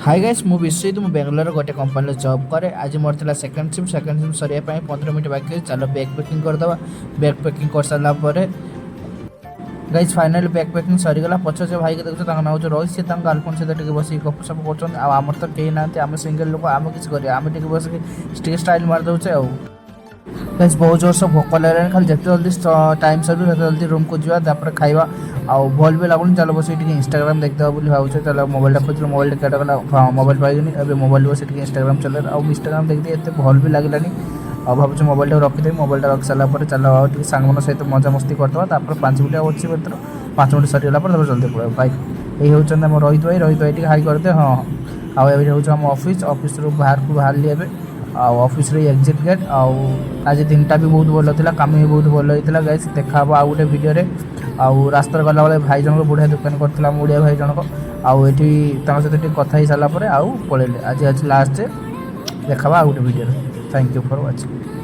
Hi guys मु विश्वजित मु बेंगलोर गोटे कंपनी जॉब करे आज मोर थिला सेकंड सिम सरिया पई 15 मिनिट बाकी है। चलो बैग पैकिंग कर दवा। बैग पैकिंग कर साला परे गाइस फाइनली बैग पैकिंग सरी गला। पछ जे भाई के देखो तांगा नाउ जो रोहित से तांगा गार्लफ्रेंड से टिके बसी गप सब करछन। आ हमर तो केही नाते हम सिंगल लोक हम किछ करी हम टिके बस के स्टिक स्टाइल मार दउछे। आ गाइस बहुत जोर से भोक लागलानी खाली जते जल्दी टाइम सरू तते जल्दी रूम को जीवा तापर खाइबा। आ भल भी लागुन चलो बस टिके इंस्टाग्राम देखते बोली भावछे। चलो मोबाइल खोज मोबाइल केटा गला मोबाइल पाइगनी अबे मोबाइल बस टिके इंस्टाग्राम चले आ इंस्टाग्राम देखते एते भल भी लागलानी। आ भावछे मोबाइल रखी दे मोबाइल रख सारा पर चलो आ टिके सांग मन सहित मजा मस्ती करदवा। तापर 5 मिनिट अछि मात्र 5 मिनिट सरी गला पर तापर जल्दी पळा भाई। एही होचन हम रोहित भाई टिके हाई करदे। हां आ एबे होछ हम ऑफिस रो बाहर को बाहर लिए ऑफिस रे एग्जिट गेट। आज दिनटा भी बहुत भल था कम भी बहुत भल होता गाइस। देखा आउ गोटे वीडियो रे रास्ता गला बेले भाई जनक बुढ़िया दुकान करता ओडिया भाई जनक आठी सहित कथा ही सारा पड़े पलैले। आज आज लास्ट देखा आउ गोटे video. Thank you for watching.